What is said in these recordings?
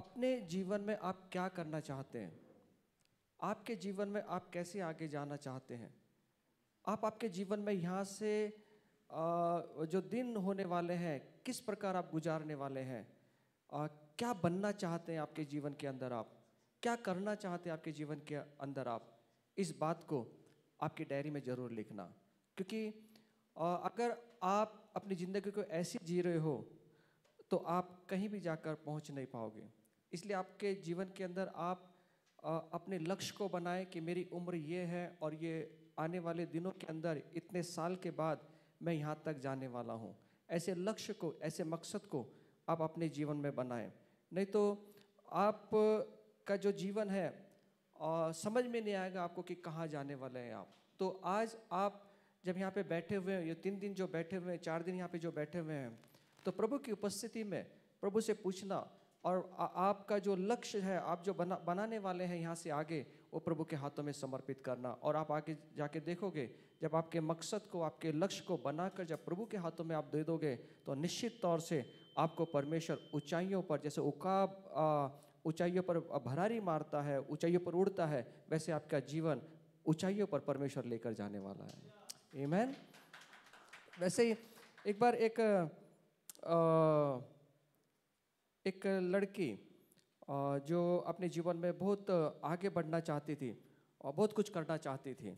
अपने जीवन में आप क्या करना चाहते हैं? आपके जीवन में आप कैसे आगे जाना चाहते हैं? आप आपके जीवन में यहाँ से जो दिन होने वाले हैं, किस प्रकार आप गुजारने वाले हैं? क्या बनना चाहते हैं आपके जीवन के अंदर आप? क्या करना चाहते हैं आपके जीवन के अंदर आप? इस बात को आपकी डायरी में ज़रूर लिखना, क्योंकि अगर आप अपनी ज़िंदगी को ऐसी जी रहे हो तो आप कहीं भी जाकर पहुंच नहीं पाओगे। इसलिए आपके जीवन के अंदर आप अपने लक्ष्य को बनाएं कि मेरी उम्र ये है और ये आने वाले दिनों के अंदर इतने साल के बाद मैं यहाँ तक जाने वाला हूँ। ऐसे लक्ष्य को, ऐसे मकसद को आप अपने जीवन में बनाएं। नहीं तो आप का जो जीवन है समझ में नहीं आएगा आपको कि कहाँ जाने वाले हैं आप। तो आज आप जब यहाँ पे बैठे हुए हैं, ये 3 दिन जो बैठे हुए हैं, 4 दिन यहाँ पे जो बैठे हुए हैं, तो प्रभु की उपस्थिति में प्रभु से पूछना और आपका जो लक्ष्य है, आप जो बनाने वाले हैं यहाँ से आगे, वो प्रभु के हाथों में समर्पित करना। और आप आगे जाके देखोगे, जब आपके मकसद को, आपके लक्ष्य को बनाकर जब प्रभु के हाथों में आप दे दोगे, तो निश्चित तौर से आपको परमेश्वर ऊंचाइयों पर, जैसे उकाब ऊंचाइयों पर भरारी मारता है, ऊंचाइयों पर उड़ता है, वैसे आपका जीवन ऊंचाइयों पर परमेश्वर लेकर जाने वाला है। आमीन। वैसे ही एक बार एक लड़की जो अपने जीवन में बहुत आगे बढ़ना चाहती थी और बहुत कुछ करना चाहती थी,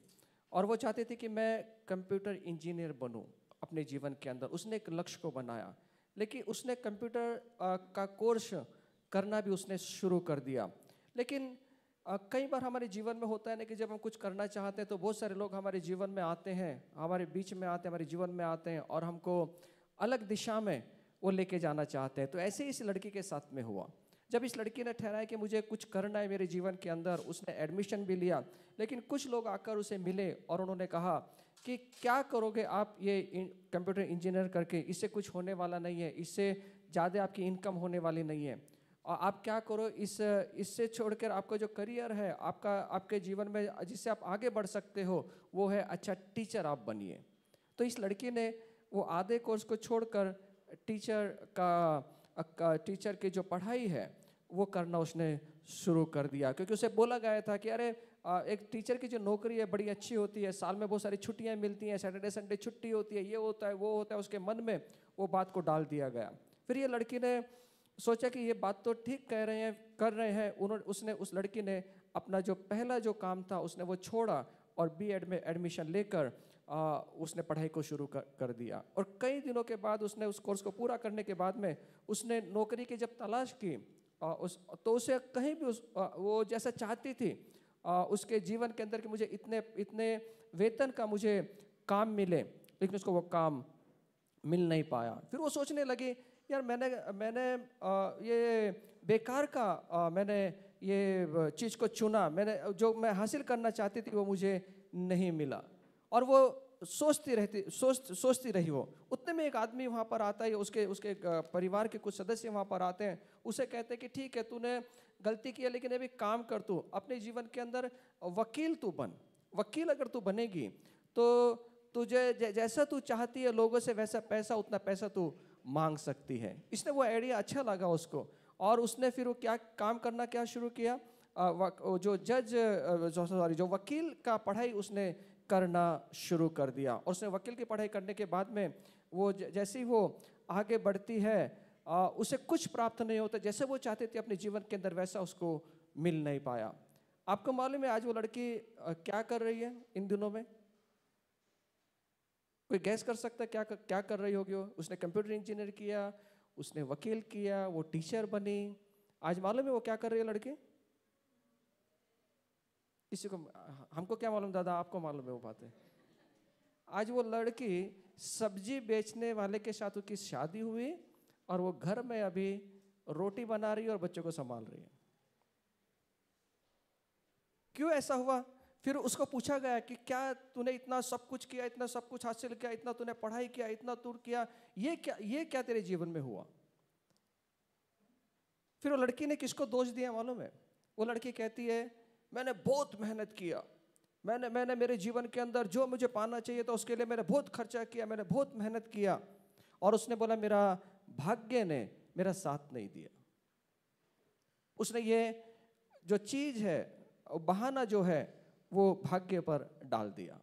और वो चाहती थी कि मैं कंप्यूटर इंजीनियर बनूं अपने जीवन के अंदर। उसने एक लक्ष्य को बनाया, लेकिन उसने कंप्यूटर का कोर्स करना भी उसने शुरू कर दिया। लेकिन कई बार हमारे जीवन में होता है ना कि जब हम कुछ करना चाहते हैं तो बहुत सारे लोग हमारे जीवन में आते हैं, हमारे बीच में आते हैं, हमारे जीवन में आते हैं और हमको अलग दिशा में वो लेके जाना चाहते हैं। तो ऐसे ही इस लड़की के साथ में हुआ। जब इस लड़की ने ठहराया कि मुझे कुछ करना है मेरे जीवन के अंदर, उसने एडमिशन भी लिया। लेकिन कुछ लोग आकर उसे मिले और उन्होंने कहा कि क्या करोगे आप ये कंप्यूटर इंजीनियर करके, इससे कुछ होने वाला नहीं है, इससे ज़्यादा आपकी इनकम होने वाली नहीं है। और आप क्या करो, इससे छोड़कर आपका जो करियर है, आपके जीवन में जिससे आप आगे बढ़ सकते हो, वो है अच्छा टीचर आप बनिए। तो इस लड़की ने वो आधे कोर्स को छोड़कर टीचर की जो पढ़ाई है वो करना उसने शुरू कर दिया। क्योंकि उसे बोला गया था कि अरे एक टीचर की जो नौकरी है बड़ी अच्छी होती है, साल में बहुत सारी छुट्टियां मिलती हैं, सैटरडे संडे छुट्टी होती है, ये होता है वो होता है। उसके मन में वो बात को डाल दिया गया। फिर ये लड़की ने सोचा कि ये बात तो ठीक कर रहे हैं। उस लड़की ने अपना जो पहला जो काम था उसने वो छोड़ा और बीएड में एडमिशन लेकर उसने पढ़ाई को शुरू कर दिया। और कई दिनों के बाद उसने उस कोर्स को पूरा करने के बाद में उसने नौकरी की जब तलाश की तो उसे कहीं भी वो जैसा चाहती थी उसके जीवन के अंदर कि मुझे इतने वेतन का मुझे काम मिले, लेकिन उसको वो काम मिल नहीं पाया। फिर वो सोचने लगी, यार मैंने ये बेकार का मैंने ये चीज़ को चुना, मैंने जो मैं हासिल करना चाहती थी वो मुझे नहीं मिला। और वो सोचती रही। वो उतने में एक आदमी वहाँ पर आता है, उसके परिवार के कुछ सदस्य वहाँ पर आते हैं। उसे कहते हैं कि ठीक है, तूने गलती की है, लेकिन अभी काम कर, तू अपने जीवन के अंदर वकील तू बन। वकील अगर तू बनेगी तो तुझे जैसा तू चाहती है लोगों से वैसा पैसा, उतना पैसा तू मांग सकती है। इसने वो आइडिया अच्छा लगा उसको, और उसने फिर वो क्या शुरू किया, जो वकील का पढ़ाई उसने करना शुरू कर दिया। और उसने वकील की पढ़ाई करने के बाद में वो जैसे ही वो आगे बढ़ती है उसे कुछ प्राप्त नहीं होता, जैसे वो चाहते थे अपने जीवन के अंदर वैसा उसको मिल नहीं पाया। आपको मालूम है आज वो लड़की क्या कर रही है इन दिनों में? कोई गैस कर सकता है क्या कर रही होगी वो? उसने कंप्यूटर इंजीनियर किया, उसने वकील किया, वो टीचर बनी। आज मालूम है वो क्या कर रही है लड़की? किसी को, हमको क्या मालूम दादा, आपको मालूम है वो बातें? आज वो लड़की सब्जी बेचने वाले के साथ उसकी शादी हुई और वो घर में अभी रोटी बना रही है और बच्चों को संभाल रही है। क्यों ऐसा हुआ? फिर उसको पूछा गया कि क्या तूने इतना सब कुछ किया, इतना सब कुछ हासिल किया, इतना तूने पढ़ाई किया, इतना तू किया, ये क्या तेरे जीवन में हुआ? फिर वो लड़की ने किसको दोष दिया मालूम है? वो लड़की कहती है, मैंने बहुत मेहनत किया, मैंने मेरे जीवन के अंदर जो मुझे पाना चाहिए था उसके लिए मैंने बहुत खर्चा किया, मैंने बहुत मेहनत किया। और उसने बोला मेरा भाग्य ने मेरा साथ नहीं दिया। उसने ये जो चीज है, बहाना जो है, वो भाग्य पर डाल दिया।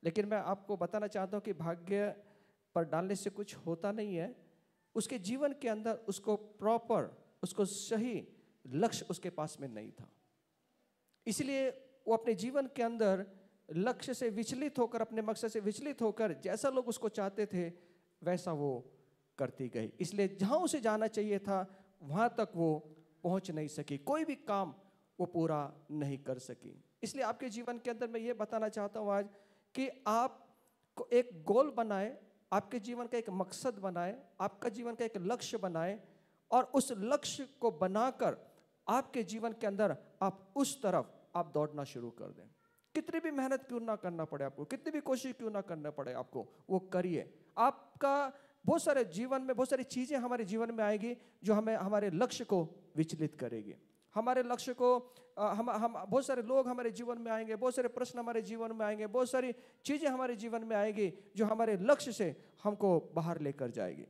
लेकिन मैं आपको बताना चाहता हूं कि भाग्य पर डालने से कुछ होता नहीं है। उसके जीवन के अंदर उसको प्रॉपर, उसको सही लक्ष्य उसके पास में नहीं था, इसलिए वो अपने जीवन के अंदर लक्ष्य से विचलित होकर, अपने मकसद से विचलित होकर, जैसा लोग उसको चाहते थे वैसा वो करती गई। इसलिए जहां उसे जाना चाहिए था वहां तक वो पहुंच नहीं सकी, कोई भी काम वो पूरा नहीं कर सकी। इसलिए आपके जीवन के अंदर मैं ये बताना चाहता हूं आज कि आप एक गोल बनाए, आपके जीवन का एक मकसद बनाए, आपका जीवन का एक लक्ष्य बनाए, और उस लक्ष्य को बनाकर आपके जीवन के अंदर आप उस तरफ आप दौड़ना शुरू कर दें। कितनी भी मेहनत क्यों ना करना पड़े आपको, कितनी भी कोशिश क्यों ना करना पड़े आपको, वो करिए। आपका बहुत सारे जीवन में, बहुत सारी चीजें हमारे जीवन में आएगी जो हमें हमारे लक्ष्य को विचलित करेगी। हमारे लक्ष्य को हम बहुत सारे लोग हमारे जीवन में आएंगे, बहुत सारे प्रश्न हमारे जीवन में आएंगे, बहुत सारी चीजें हमारे जीवन में आएगी जो हमारे लक्ष्य से हमको बाहर लेकर जाएगी।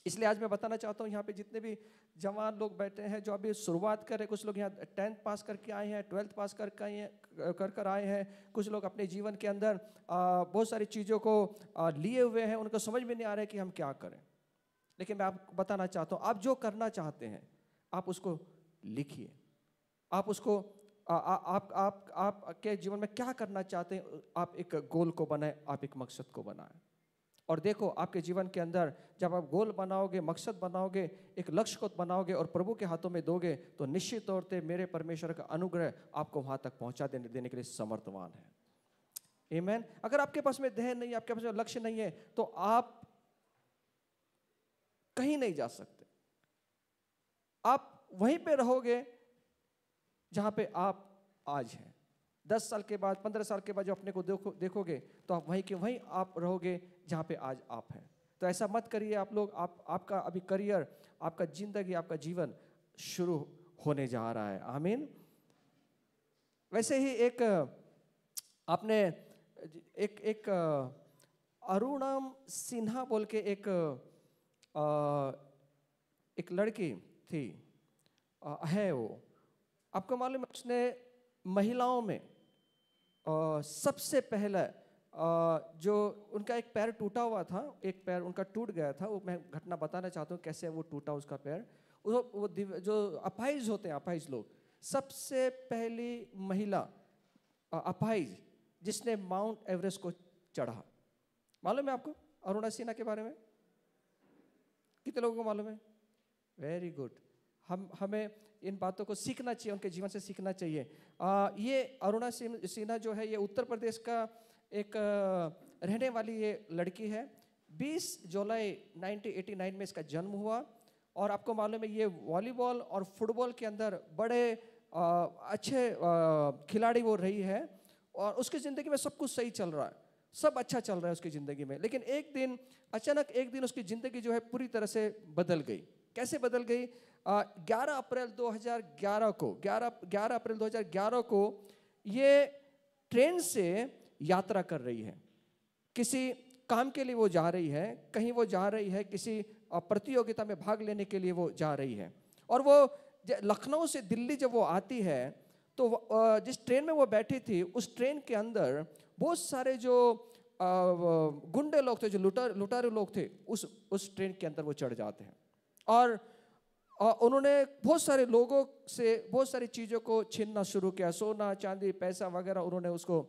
इसलिए आज मैं बताना चाहता हूँ, यहाँ पे जितने भी जवान लोग बैठे हैं जो अभी शुरुआत कर रहे हैं, कुछ लोग यहाँ 10th पास करके आए हैं, 12th पास करके आए हैं, कुछ लोग अपने जीवन के अंदर बहुत सारी चीज़ों को लिए हुए हैं, उनको समझ में नहीं आ रहा है कि हम क्या करें। लेकिन मैं आपको बताना चाहता हूँ, आप जो करना चाहते हैं आप उसको लिखिए। आप उसको आप के जीवन में क्या करना चाहते हैं, आप एक गोल को बनाए, आप एक मकसद को बनाए। और देखो आपके जीवन के अंदर जब आप गोल बनाओगे, मकसद बनाओगे, एक लक्ष्य को बनाओगे और प्रभु के हाथों में दोगे, तो निश्चित तौर पे मेरे परमेश्वर का अनुग्रह आपको वहां तक पहुंचा देने के लिए समर्थवान है। आमीन। अगर आपके पास में ध्येय नहीं है, आपके पास में लक्ष्य नहीं है, तो आप कहीं नहीं जा सकते। आप वहीं पे रहोगे जहां पे आप आज हैं। 10 साल के बाद, 15 साल के बाद जो अपने को देखोगे तो आप वहीं के वहीं आप रहोगे जहां पे आज आप हैं। तो ऐसा मत करिए आप लोग। आपका अभी करियर, आपका जिंदगी, आपका जीवन शुरू होने जा रहा है। आमीन। वैसे ही एक आपने एक अरुणम सिन्हा बोल के एक लड़की थी, है वो, आपको मालूम है उसने महिलाओं में सबसे पहले जो उनका एक पैर टूटा हुआ था, एक पैर उनका टूट गया था, वो मैं घटना बताना चाहता हूँ कैसे वो टूटा उसका पैर। वो जो अपाहिज होते हैं, अपाहिज लोग, सबसे पहली महिला अपाहिज जिसने माउंट एवरेस्ट को चढ़ा। मालूम है आपको अरुणा सिन्हा के बारे में? कितने लोगों को मालूम है? Very good. हमें इन बातों को सीखना चाहिए, उनके जीवन से सीखना चाहिए। ये अरुणा सिन्हा जो है, ये उत्तर प्रदेश का एक रहने वाली ये लड़की है। 20 जुलाई 1989 में इसका जन्म हुआ। और आपको मालूम है ये वॉलीबॉल और फुटबॉल के अंदर बड़े अच्छे खिलाड़ी वो रही है, और उसकी ज़िंदगी में सब कुछ सही चल रहा है, सब अच्छा चल रहा है उसकी ज़िंदगी में। लेकिन एक दिन अचानक एक दिन उसकी ज़िंदगी जो है पूरी तरह से बदल गई। कैसे बदल गई? 11 अप्रैल 2011 को ये ट्रेन से यात्रा कर रही है। किसी काम के लिए वो जा रही है, कहीं वो जा रही है, किसी प्रतियोगिता में भाग लेने के लिए वो जा रही है। और वो लखनऊ से दिल्ली जब वो आती है तो जिस ट्रेन में वो बैठी थी उस ट्रेन के अंदर बहुत सारे जो गुंडे लोग थे, जो लुटारू लोग थे, उस ट्रेन के अंदर वो चढ़ जाते हैं। और उन्होंने बहुत सारे लोगों से बहुत सारी चीज़ों को छीनना शुरू किया, सोना चांदी पैसा वगैरह उन्होंने उसको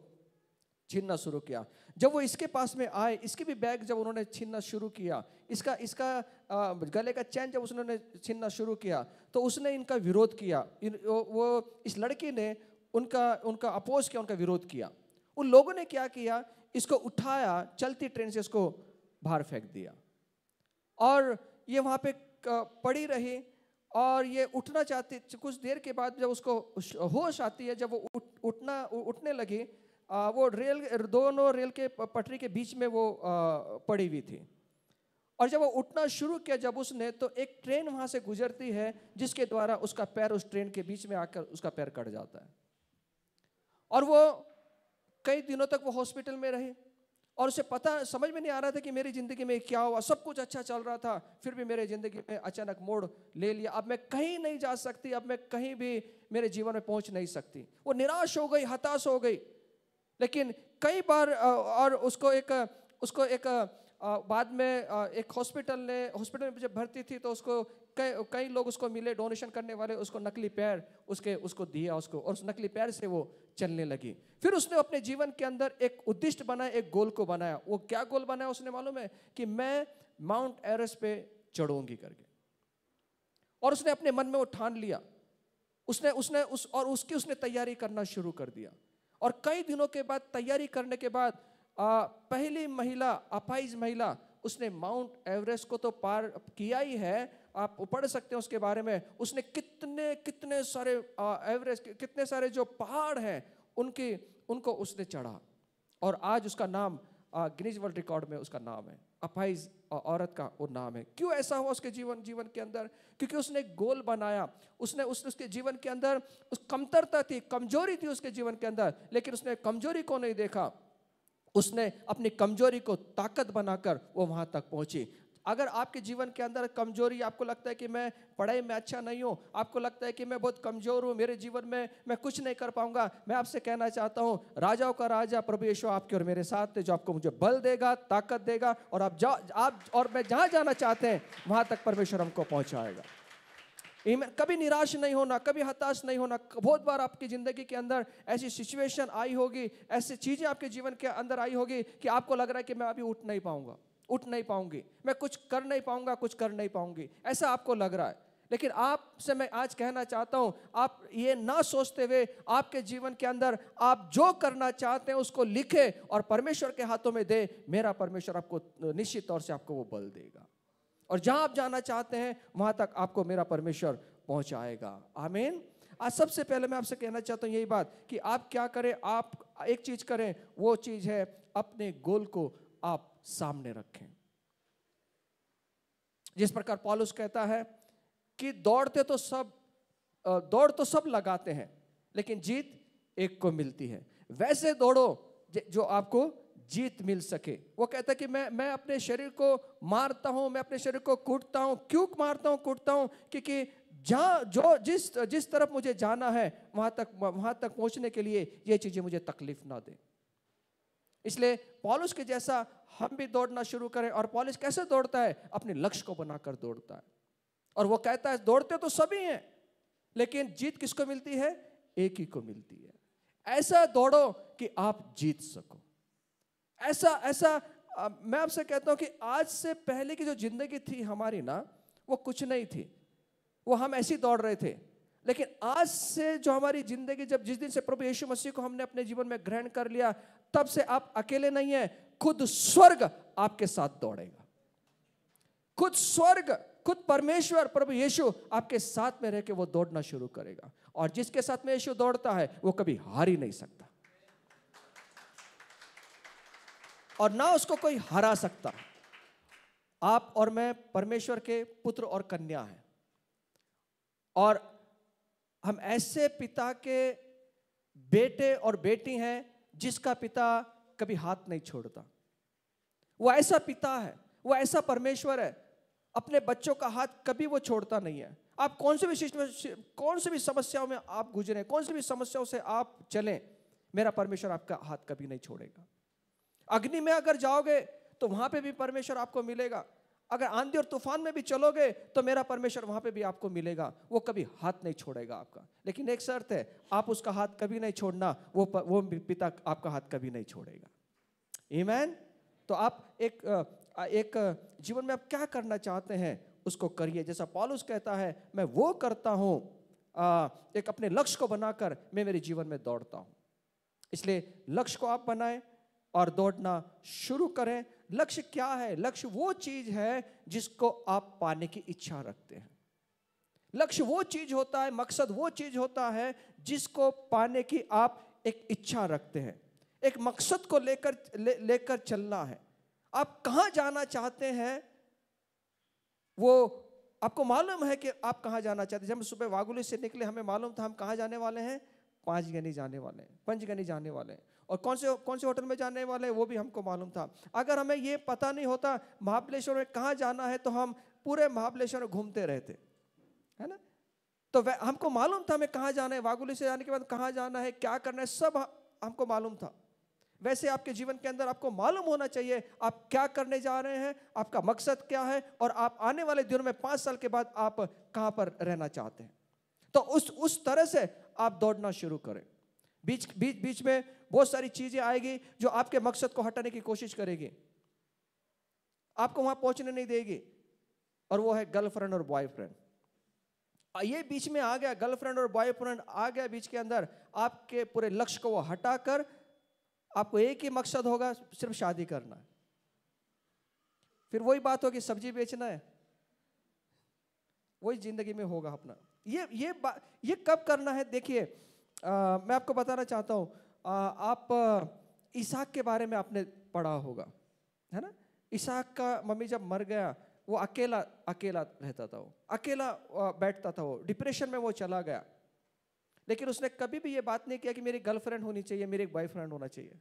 छीनना शुरू किया। जब वो इसके पास में आए, इसके भी बैग जब उन्होंने छीनना शुरू किया, इसका गले का चैन जब उन्होंने छीनना शुरू किया, तो उसने इनका विरोध किया। वो इस लड़की ने उनका अपोज किया, उनका विरोध किया। उन लोगों ने क्या किया, इसको उठाया, चलती ट्रेन से इसको बाहर फेंक दिया। और ये वहाँ पे पड़ी रही, और ये उठना चाहती। कुछ देर के बाद जब उसको होश आती है, जब वो उठने लगी, वो दोनों रेल के पटरी के बीच में वो पड़ी हुई थी। और जब वो उठना शुरू किया जब उसने, तो एक ट्रेन वहाँ से गुजरती है जिसके द्वारा उसका पैर उस ट्रेन के बीच में आकर उसका पैर कट जाता है। और वो कई दिनों तक वो हॉस्पिटल में रही। और उसे पता समझ में नहीं आ रहा था कि मेरी ज़िंदगी में क्या हुआ। सब कुछ अच्छा चल रहा था, फिर भी मेरे ज़िंदगी में अचानक मोड़ ले लिया। अब मैं कहीं नहीं जा सकती, अब मैं कहीं भी मेरे जीवन में पहुंच नहीं सकती। वो निराश हो गई, हताश हो गई। लेकिन कई बार और उसको एक बाद में एक हॉस्पिटल में जब भर्ती थी तो उसको कई लोग उसको मिले, डोनेशन करने वाले, उसको नकली पैर उसको दिया उसको, और उस नकली पैर से वो चलने लगी। फिर उसने अपने जीवन के अंदर एक उद्देश्य बनाया, एक गोल को बनाया। वो क्या गोल बनाया उसने मालूम है? कि मैं माउंट एवरेस्ट पे चढ़ूंगी करके। और उसने अपने मन में वो ठान लिया। उसने तैयारी करना शुरू कर दिया। और कई दिनों के बाद, तैयारी करने के बाद, पहली महिला, अपाहिज महिला, उसने माउंट एवरेस्ट को तो पार किया ही है। आप पढ़ सकते हैं उसके बारे में। उसने कितने सारे एवरेस्ट, कितने सारे जो पहाड़ हैं उनको उसने चढ़ा। और आज उसका नाम गिनीज वर्ल्ड रिकॉर्ड में उसका नाम है, अपाहिज औरत का वो नाम है। क्यों ऐसा हुआ उसके जीवन के अंदर? क्योंकि उसने एक गोल बनाया। उसके जीवन के अंदर उस कमतरता थी, कमजोरी थी उसके जीवन के अंदर, लेकिन उसने कमजोरी को नहीं देखा। उसने अपनी कमजोरी को ताकत बनाकर वो वहां तक पहुंची। अगर आपके जीवन के अंदर कमजोरी, आपको लगता है कि मैं पढ़ाई में अच्छा नहीं हूं, आपको लगता है कि मैं बहुत कमजोर हूं, मेरे जीवन में मैं कुछ नहीं कर पाऊंगा, मैं आपसे कहना चाहता हूं, राजाओं का राजा प्रभु यीशु आपके और मेरे साथ है, जो आपको मुझे बल देगा, ताकत देगा, और आप और मैं जहां जाना चाहते हैं वहां तक परमेश्वर हमको पहुंचाएगा। कभी निराश नहीं होना, कभी हताश नहीं होना। बहुत बार आपकी जिंदगी के अंदर ऐसी सिचुएशन आई होगी, ऐसी चीजें आपके जीवन के अंदर आई होगी कि आपको लग रहा है कि मैं अभी उठ नहीं पाऊंगी, मैं कुछ कर नहीं पाऊंगी, ऐसा आपको लग रहा है। लेकिन आपसे मैं आज कहना चाहता हूं, आप ये ना सोचते हुए आपके जीवन के अंदर आप जो करना चाहते हैं उसको लिखे और परमेश्वर के हाथों में दे। मेरा परमेश्वर आपको निश्चित तौर से आपको वो बल देगा, और जहां आप जाना चाहते हैं वहां तक आपको मेरा परमेश्वर पहुंचाएगा। आमीन। आज सबसे पहले मैं आपसे कहना चाहता हूं यही बात कि आप क्या करें। आप एक चीज करें, वो चीज है अपने गोल को आप सामने रखें। जिस प्रकार पौलुस कहता है कि दौड़ तो सब लगाते हैं, लेकिन जीत एक को मिलती है। वैसे दौड़ो जो आपको जीत मिल सके। वो कहता है कि मैं अपने शरीर को मारता हूं, मैं अपने शरीर को कूटता हूं। क्यों मारता हूं, कूटता हूं? क्योंकि जिस तरफ मुझे जाना है वहां तक पहुंचने के लिए ये चीजें मुझे तकलीफ ना दे। इसलिए पौलुस के जैसा हम भी दौड़ना शुरू करें। और पौलुस कैसे दौड़ता है? अपने लक्ष्य को बनाकर दौड़ता है। और वो कहता है दौड़ते तो सभी हैं, लेकिन जीत किसको मिलती है? एक ही को मिलती है। ऐसा दौड़ो कि आप जीत सको। ऐसा मैं आपसे कहता हूं कि आज से पहले की जो जिंदगी थी हमारी ना, वो कुछ नहीं थी, वो हम ऐसी दौड़ रहे थे। लेकिन आज से जो हमारी जिंदगी, जिस दिन से प्रभु यीशु मसीह को हमने अपने जीवन में ग्रहण कर लिया, तब से आप अकेले नहीं हैं, खुद स्वर्ग आपके साथ दौड़ेगा। खुद परमेश्वर प्रभु यीशु आपके साथ में रह के वो दौड़ना शुरू करेगा। और जिसके साथ में यीशु दौड़ता है वो कभी हार ही नहीं सकता, और ना उसको कोई हरा सकता। आप और मैं परमेश्वर के पुत्र और कन्या हैं, और हम ऐसे पिता के बेटे और बेटी हैं जिसका पिता कभी हाथ नहीं छोड़ता। वो ऐसा पिता है, वो ऐसा परमेश्वर है, अपने बच्चों का हाथ कभी वो छोड़ता नहीं है। आप कौन सी भी समस्याओं में आप गुजरे, कौन सी भी समस्याओं से आप चलें, मेरा परमेश्वर आपका हाथ कभी नहीं छोड़ेगा। अग्नि में अगर जाओगे तो वहां पे भी परमेश्वर आपको मिलेगा। अगर आंधी और तूफान में भी चलोगे तो मेरा परमेश्वर वहां पे भी आपको मिलेगा। वो कभी हाथ नहीं छोड़ेगा आपका। लेकिन एक शर्त है, आप उसका हाथ कभी नहीं छोड़ना, वो पिता आपका हाथ कभी नहीं छोड़ेगा। आमीन। तो आप एक जीवन में आप क्या करना चाहते हैं उसको करिए। जैसा पौलुस कहता है, मैं वो करता हूं, एक अपने लक्ष्य को बनाकर मैं मेरे जीवन में दौड़ता हूं। इसलिए लक्ष्य को आप बनाएं और दौड़ना शुरू करें। लक्ष्य क्या है? लक्ष्य वो चीज है जिसको आप पाने की इच्छा रखते हैं। लक्ष्य वो चीज होता है, मकसद वो चीज होता है जिसको पाने की आप एक इच्छा रखते हैं। एक मकसद को लेकर चलना है। आप कहां जाना चाहते हैं वो आपको मालूम है कि आप कहां जाना चाहते हैं। जब हम सुबह वागुली से निकले, हमें मालूम था हम कहां जाने वाले हैं, पंचगनी जाने वाले हैं। और कौन से होटल में जाने वाले हैं वो भी हमको मालूम था। अगर हमें ये पता नहीं होता महाबलेश्वर में कहाँ जाना है तो हम पूरे महाबलेश्वर में घूमते रहते, है ना। तो हमको मालूम था हमें कहाँ जाना है, वागुली से जाने के बाद कहाँ जाना है, क्या करना है, सब हमको मालूम था। वैसे आपके जीवन के अंदर आपको मालूम होना चाहिए आप क्या करने जा रहे हैं, आपका मकसद क्या है, और आप आने वाले दिनों में 5 साल के बाद आप कहाँ पर रहना चाहते हैं। तो उस तरह से आप दौड़ना शुरू करें। बीच में बहुत सारी चीजें आएगी जो आपके मकसद को हटाने की कोशिश करेगी, आपको वहां पहुंचने नहीं देगी, और वो है गर्लफ्रेंड और बॉयफ्रेंड। ये बीच में आ गया, गर्लफ्रेंड और बॉयफ्रेंड आ गया बीच के अंदर, आपके पूरे लक्ष्य को वो हटाकर आपको एक ही मकसद होगा, सिर्फ शादी करना है। फिर वही बात होगी, सब्जी बेचना है, वही जिंदगी में होगा अपना। ये कब करना है? देखिए मैं आपको बताना चाहता हूं, आप इसहाक के बारे में आपने पढ़ा होगा, है ना। इसहाक का मम्मी जब मर गया, वो अकेला रहता था, वो अकेला बैठता था, वो डिप्रेशन में वो चला गया। लेकिन उसने कभी भी ये बात नहीं किया कि मेरी गर्लफ्रेंड होनी चाहिए, मेरे एक बॉयफ्रेंड होना चाहिए।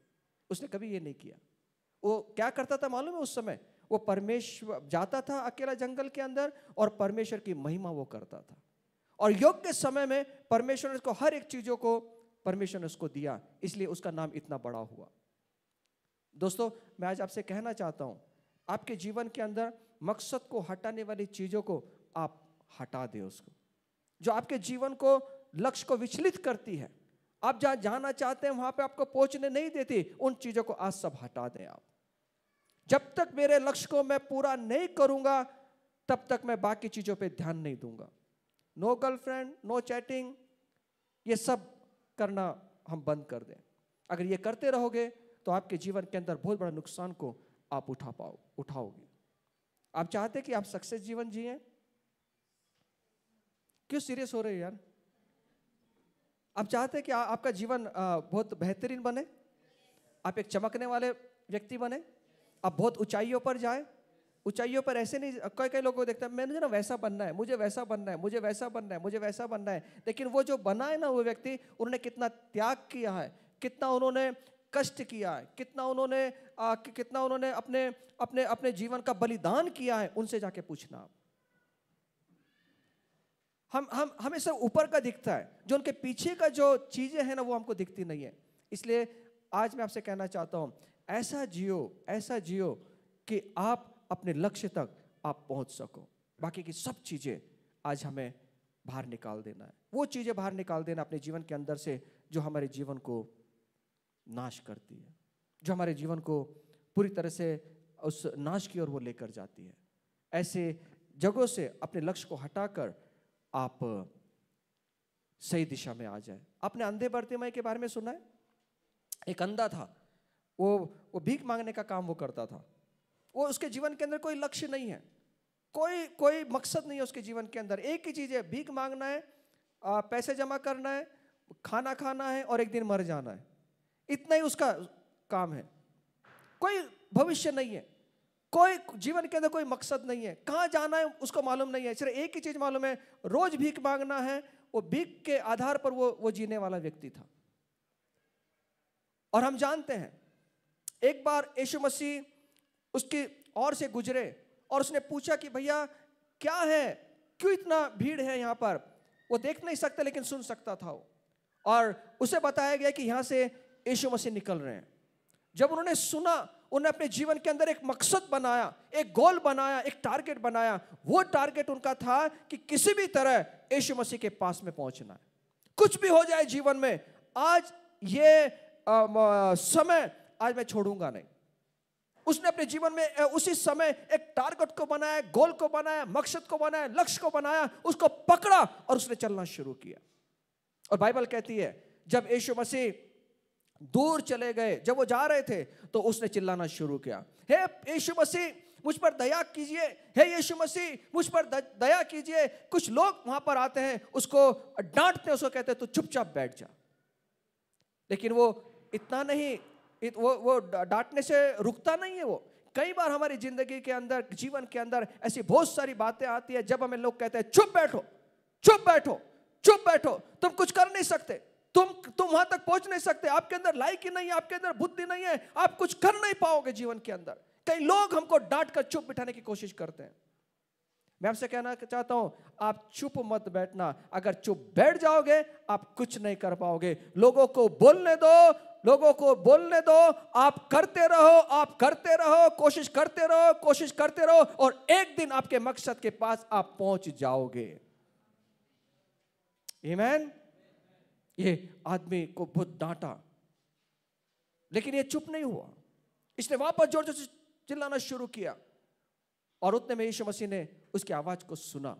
उसने कभी ये नहीं किया। वो क्या करता था मालूम है? उस समय वो परमेश्वर जाता था अकेला जंगल के अंदर और परमेश्वर की महिमा वो करता था, और योग्य समय में परमेश्वर ने उसको हर एक चीजों को परमेश्वर ने उसको दिया, इसलिए उसका नाम इतना बड़ा हुआ। दोस्तों मैं आज आपसे कहना चाहता हूं, आपके जीवन के अंदर मकसद को हटाने वाली चीजों को आप हटा दें, उसको जो आपके जीवन को लक्ष्य को विचलित करती है, आप जहां जाना चाहते हैं वहां पे आपको पहुंचने नहीं देती, उन चीजों को आज सब हटा दें आप। जब तक मेरे लक्ष्य को मैं पूरा नहीं करूंगा तब तक मैं बाकी चीजों पे ध्यान नहीं दूंगा। नो गर्लफ्रेंड, नो चैटिंग, ये सब करना हम बंद कर दें। अगर ये करते रहोगे तो आपके जीवन के अंदर बहुत बड़ा नुकसान को आप उठाओगे। आप चाहते कि आप सक्सेस जीवन जिए? क्यों सीरियस हो रहे हैं यार? आप चाहते हैं कि आपका जीवन बहुत बेहतरीन बने, आप एक चमकने वाले व्यक्ति बने, आप बहुत ऊंचाइयों पर जाए। ऊंचाइयों पर ऐसे नहीं, कई लोगों को देखता है मैंने ना वैसा बनना है, मुझे वैसा बनना है, मुझे वैसा बनना है, मुझे वैसा बनना है। लेकिन वो जो बना है ना वो व्यक्ति, उन्होंने कितना त्याग किया है, कितना उन्होंने कष्ट किया है, कितना उन्होंने अपने अपने अपने जीवन का बलिदान किया है, उनसे जाके पूछना। हमें सब ऊपर का दिखता है, जो उनके पीछे का जो चीजें हैं ना वो हमको दिखती नहीं है। इसलिए आज मैं आपसे कहना चाहता हूं, ऐसा जियो कि आप अपने लक्ष्य तक आप पहुंच सको। बाकी की सब चीजें आज हमें बाहर निकाल देना है, वो चीजें बाहर निकाल देना अपने जीवन के अंदर से जो हमारे जीवन को नाश करती है, जो हमारे जीवन को पूरी तरह से उस नाश की ओर वो लेकर जाती है। ऐसे जगहों से अपने लक्ष्य को हटाकर आप सही दिशा में आ जाए। आपने अंधे बर्तिमाई के बारे में सुना है? एक अंधा था, वो भीख मांगने का काम वो करता था। वो उसके जीवन के अंदर कोई लक्ष्य नहीं है, कोई मकसद नहीं है उसके जीवन के अंदर। एक ही चीज है, भीख मांगना है, पैसे जमा करना है, खाना खाना है और एक दिन मर जाना है। इतना ही उसका काम है, कोई भविष्य नहीं है, कोई जीवन के अंदर कोई मकसद नहीं है, कहां जाना है उसको मालूम नहीं है। सिर्फ एक ही चीज मालूम है, रोज भीख मांगना है। वो भीख के आधार पर वो जीने वाला व्यक्ति था। और हम जानते हैं एक बार यीशु मसीह उसकी ओर से गुजरे और उसने पूछा कि भैया क्या है, क्यों इतना भीड़ है यहाँ पर? वो देख नहीं सकता लेकिन सुन सकता था वो। और उसे बताया गया कि यहाँ से यीशु मसीह निकल रहे हैं। जब उन्होंने सुना, उन्होंने अपने जीवन के अंदर एक मकसद बनाया, एक गोल बनाया, एक टारगेट बनाया। वो टारगेट उनका था कि किसी भी तरह यीशु मसीह के पास में पहुंचना है। कुछ भी हो जाए जीवन में, आज ये समय आज मैं छोड़ूंगा नहीं। उसने अपने जीवन में उसी समय एक टारगेट को बनाया, गोल को बनाया, मकसद को बनाया, लक्ष्य को बनाया, उसको पकड़ा और उसने चलना शुरू किया। और बाइबल कहती है जब यीशु मसीह दूर चले गए, जब वो जा रहे थे तो उसने चिल्लाना शुरू किया, हे यीशु मसीह मुझ पर दया कीजिए, हे यीशु मसीह मुझ पर दया कीजिए। कुछ लोग वहां पर आते हैं, उसको डांटते हैं, उसको कहते हैं तू चुपचाप बैठ जा। लेकिन वो इतना नहीं, वो डांटने से रुकता नहीं है। वो कई बार हमारी जिंदगी के अंदर, जीवन के अंदर ऐसी बहुत सारी बातें आती है जब हमें लोग कहते हैं चुप बैठो, चुप बैठो, चुप बैठो, तुम कुछ कर नहीं सकते, तुम वहां तक पहुंच नहीं सकते, आपके अंदर लायक ही नहीं है, आपके अंदर बुद्धि नहीं है, आप कुछ कर नहीं पाओगे जीवन के अंदर। कई लोग हमको डांट कर चुप बिठाने की कोशिश करते हैं। मैं आपसे कहना चाहता हूं, आप चुप मत बैठना। अगर चुप बैठ जाओगे आप कुछ नहीं कर पाओगे। लोगों को बोलने दो, लोगों को बोलने दो, आप करते रहो, आप करते रहो, कोशिश करते रहो, कोशिश करते रहो, और एक दिन आपके मकसद के पास आप पहुंच जाओगे। आमीन। ये आदमी को बहुत डांटा, लेकिन ये चुप नहीं हुआ। इसने वापस जोर जोर से चिल्लाना शुरू किया, और उतने में यीशु मसीह ने उसकी आवाज को सुना।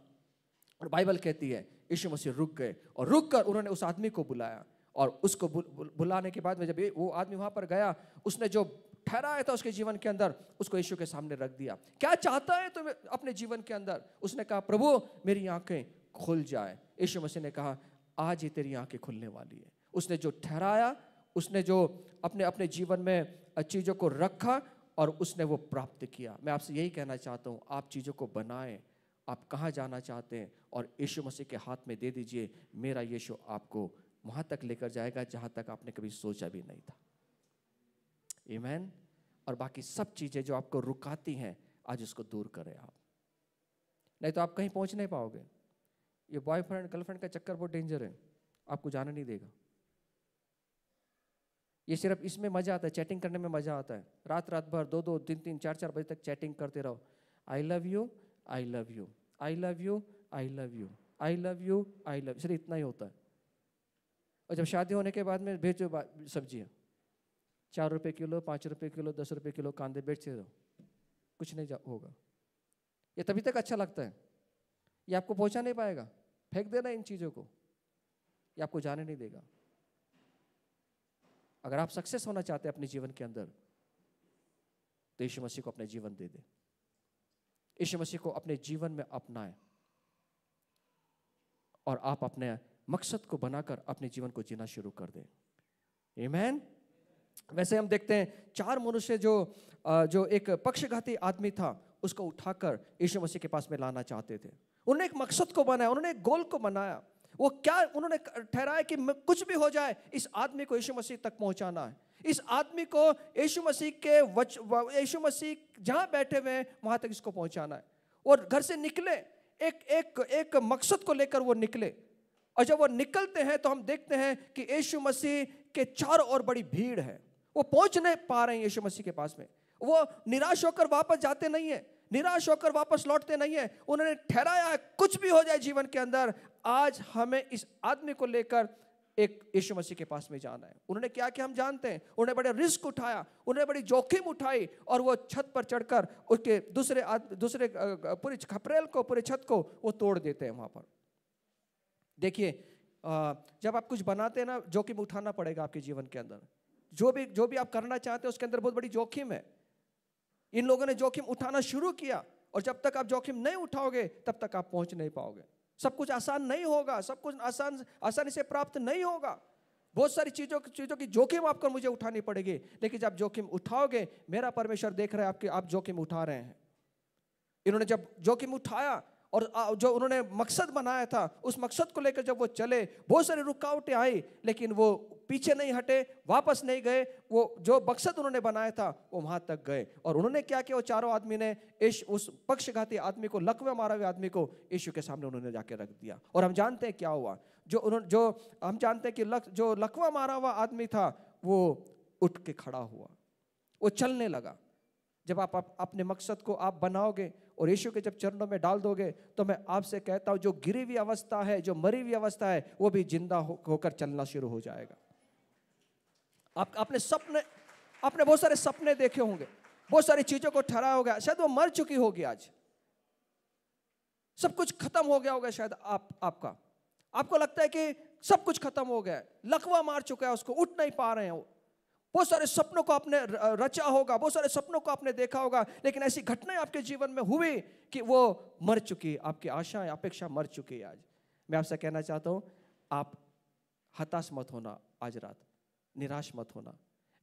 और बाइबल कहती है यीशु मसीह रुक गए, और रुक कर उन्होंने उस आदमी को बुलाया। और उसको बुलाने के बाद में जब वो आदमी वहां पर गया, उसने जो ठहराया था उसके जीवन के अंदर, उसको यीशु के सामने रख दिया। क्या चाहता है तुम अपने जीवन के अंदर? उसने कहा, प्रभु मेरी आंखें खुल जाए। यीशु मसीह ने कहा, आज ही तेरी आंखें खुलने वाली है। उसने जो ठहराया, उसने जो अपने अपने जीवन में चीजों को रखा, और उसने वो प्राप्त किया। मैं आपसे यही कहना चाहता हूँ, आप चीजों को बनाएं। आप कहाँ जाना चाहते हैं, और यीशु मसीह के हाथ में दे दीजिए। मेरा यीशु आपको वहां तक लेकर जाएगा जहां तक आपने कभी सोचा भी नहीं था। आमीन। और बाकी सब चीजें जो आपको रुकाती हैं, आज उसको दूर करें आप, नहीं तो आप कहीं पहुंच नहीं पाओगे। ये बॉयफ्रेंड गर्लफ्रेंड का चक्कर बहुत डेंजर है, आपको जाने नहीं देगा। ये सिर्फ इसमें मजा आता है, चैटिंग करने में मजा आता है। रात रात भर 2-2, 3-3, 4-4 बजे तक चैटिंग करते रहो। I love you, I love you, I love you, I love you, I love you, I love you, सिर्फ इतना ही होता है। और जब शादी होने के बाद में भेजो सब्जियां, 4 रुपए किलो, 5 रुपए किलो, 10 रुपए किलो कांदे बेचते रहो, कुछ नहीं होगा। ये तभी तक अच्छा लगता है, ये आपको पहुंचा नहीं पाएगा। फेंक देना इन चीजों को, ये आपको जाने नहीं देगा। अगर आप सक्सेस होना चाहते हैं अपने जीवन के अंदर, तो यीशु मसीह को अपने जीवन दे दे, यीशु मसीह को अपने जीवन में अपनाएं, और आप अपने मकसद को बनाकर अपने जीवन को जीना शुरू कर दें। आमीन। वैसे हम देखते हैं 4 मनुष्य जो एक पक्षघाती आदमी था, उसको उठाकर यीशु मसीह के पास में लाना चाहते थे। उन्होंने एक मकसद को बनाया, उन्होंने एक गोल को बनाया। वो क्या उन्होंने ठहराया कि कुछ भी हो जाए, इस आदमी को यीशु मसीह तक पहुंचाना है। इस आदमी को यीशु मसीह जहां बैठे हुए हैं वहां तक इसको पहुंचाना है। और घर से निकले, एक मकसद को लेकर वो निकले। और जब वो निकलते हैं तो हम देखते हैं कि यीशु मसीह के चारों ओर बड़ी भीड़ है। वो पहुंच नहीं पा रहे हैं यीशु मसीह के पास में। वो निराश होकर वापस जाते नहीं है, निराश होकर वापस लौटते नहीं है। उन्होंने ठहराया है, कुछ भी हो जाए जीवन के अंदर, आज हमें इस आदमी को लेकर एक यीशु मसीह के पास में जाना है। उन्होंने क्या किया हम जानते हैं। उन्होंने बड़े रिस्क उठाया, उन्होंने बड़ी जोखिम उठाई, और वो छत पर चढ़कर उसके दूसरे पूरी खपरेल को, पूरे छत को वो तोड़ देते हैं वहां पर। देखिए, जब आप कुछ बनाते हैं ना, जोखिम उठाना पड़ेगा आपके जीवन के अंदर। जो भी आप करना चाहते हैं उसके अंदर बहुत बड़ी जोखिम है। इन लोगों ने जोखिम उठाना शुरू किया, और जब तक आप जोखिम नहीं उठाओगे तब तक आप पहुंच नहीं पाओगे। सब कुछ आसान नहीं होगा, सब कुछ आसानी से प्राप्त नहीं होगा। बहुत सारी चीजों की जोखिम आपको मुझे उठानी पड़ेगी। लेकिन जब जोखिम उठाओगे, मेरा परमेश्वर देख रहा है आप जोखिम उठा रहे हैं। इन्होंने जब जोखिम उठाया, और जो उन्होंने मकसद बनाया था, उस मकसद को लेकर जब वो चले, बहुत सारी रुकावटें आई, लेकिन वो पीछे नहीं हटे, वापस नहीं गए। वो जो मकसद उन्होंने बनाया था वो वहां तक गए। और उन्होंने क्या किया, वो चारों आदमी ने उस पक्षघाती आदमी को, लकवा मारा हुए आदमी को यीशु के सामने उन्होंने जाके रख दिया। और हम जानते हैं क्या हुआ। हम जानते हैं कि जो लकवा मारा हुआ आदमी था, वो उठ के खड़ा हुआ, वो चलने लगा। जब आप अपने मकसद को आप बनाओगे और यीशु के जब चरणों में डाल दोगे, तो मैं आपसे कहता हूं, जो गिरी हुई अवस्था है, जो मरी हुई अवस्था है, वो भी जिंदा होकर चलना शुरू हो जाएगा। आपने बहुत सारे सपने देखे होंगे, बहुत सारी चीजों को ठहराया होगा, शायद वो मर चुकी होगी, आज सब कुछ खत्म हो गया होगा। शायद आपको लगता है कि सब कुछ खत्म हो गया, लकवा मार चुका है, उसको उठ नहीं पा रहे हैं। बहुत सारे सपनों को आपने रचा होगा, बहुत सारे सपनों को आपने देखा होगा, लेकिन ऐसी घटनाएं आपके जीवन में हुई कि वो मर चुकी, आपकी आशाएं अपेक्षा मर चुकी है। आज मैं आपसे कहना चाहता हूं, आप हताश मत होना, आज रात निराश मत होना।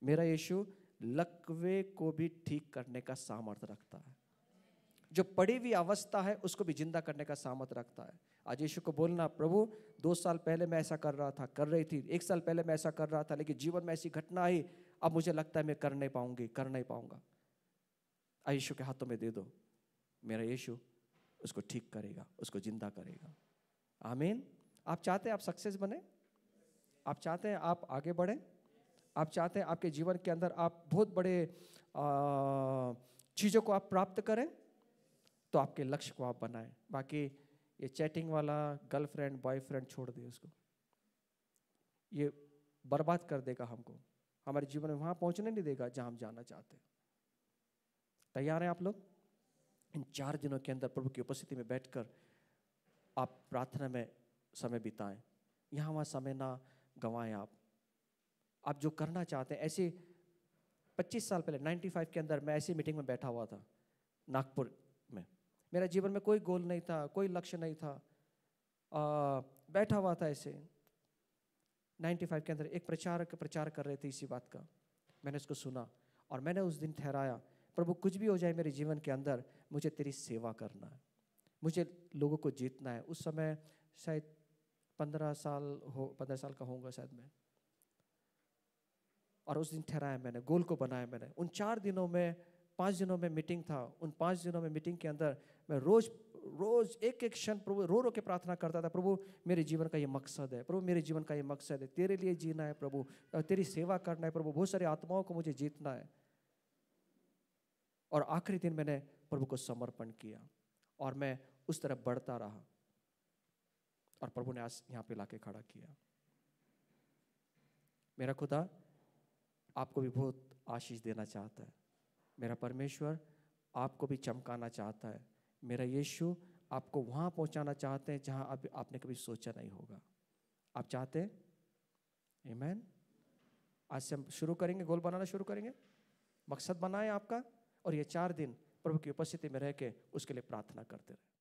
मेरा यीशु लकवे को भी ठीक करने का सामर्थ्य रखता है। जो पड़ी हुई अवस्था है उसको भी जिंदा करने का सामर्थ रखता है। आज यीशु को बोलना, प्रभु 2 साल पहले मैं ऐसा कर रहा था, कर रही थी, 1 साल पहले मैं ऐसा कर रहा था, लेकिन जीवन में ऐसी घटना आई, अब मुझे लगता है मैं कर नहीं पाऊंगी, कर नहीं पाऊंगा। यीशु के हाथों में दे दो, मेरा यीशु उसको ठीक करेगा, उसको जिंदा करेगा। आमीन। आप चाहते हैं आप सक्सेस बने? आप चाहते हैं आप आगे बढ़ें? आप चाहते हैं आपके जीवन के अंदर आप बहुत बड़े चीज़ों को आप प्राप्त करें? तो आपके लक्ष्य को आप बनाएं। बाकी ये चैटिंग वाला गर्लफ्रेंड बॉयफ्रेंड छोड़ दिए उसको, ये बर्बाद कर देगा हमको, हमारे जीवन में वहां पहुंचने नहीं देगा जहां हम जाना चाहते हैं। तैयार हैं आप लोग? इन 4 दिनों के अंदर प्रभु की उपस्थिति में बैठकर आप प्रार्थना में समय बिताएं, यहाँ वहाँ समय ना गंवाएं। आप जो करना चाहते हैं, ऐसे 25 साल पहले 95 के अंदर मैं ऐसी मीटिंग में बैठा हुआ था नागपुर में। मेरा जीवन में कोई गोल नहीं था, कोई लक्ष्य नहीं था, बैठा हुआ था ऐसे। 95 के अंदर एक प्रचार कर रहे थे इसी बात का। मैंने उसको सुना और मैंने उस दिन ठहराया, प्रभु कुछ भी हो जाए मेरे जीवन के अंदर, मुझे तेरी सेवा करना है, मुझे लोगों को जीतना है। उस समय शायद 15 साल का होऊंगा शायद मैं। और उस दिन ठहराया मैंने, गोल को बनाया मैंने। उन 4 दिनों में 5 दिनों में मीटिंग था। उन 5 दिनों में मीटिंग के अंदर मैं रोज एक एक क्षण प्रभु रो के प्रार्थना करता था, प्रभु मेरे जीवन का ये मकसद है, प्रभु मेरे जीवन का ये मकसद है, तेरे लिए जीना है प्रभु, तेरी सेवा करना है प्रभु, बहुत सारी आत्माओं को मुझे जीतना है। और आखिरी दिन मैंने प्रभु को समर्पण किया और मैं उस तरफ बढ़ता रहा और प्रभु ने आज यहाँ पे लाके खड़ा किया। मेरा खुदा आपको भी बहुत आशीष देना चाहता है। मेरा परमेश्वर आपको भी चमकाना चाहता है। मेरा यीशु आपको वहाँ पहुँचाना चाहते हैं जहाँ आपने कभी सोचा नहीं होगा। आप चाहते हैं? आमीन। आज से हम शुरू करेंगे, गोल बनाना शुरू करेंगे। मकसद बनाएं आपका, और ये 4 दिन प्रभु की उपस्थिति में रह के उसके लिए प्रार्थना करते रहे।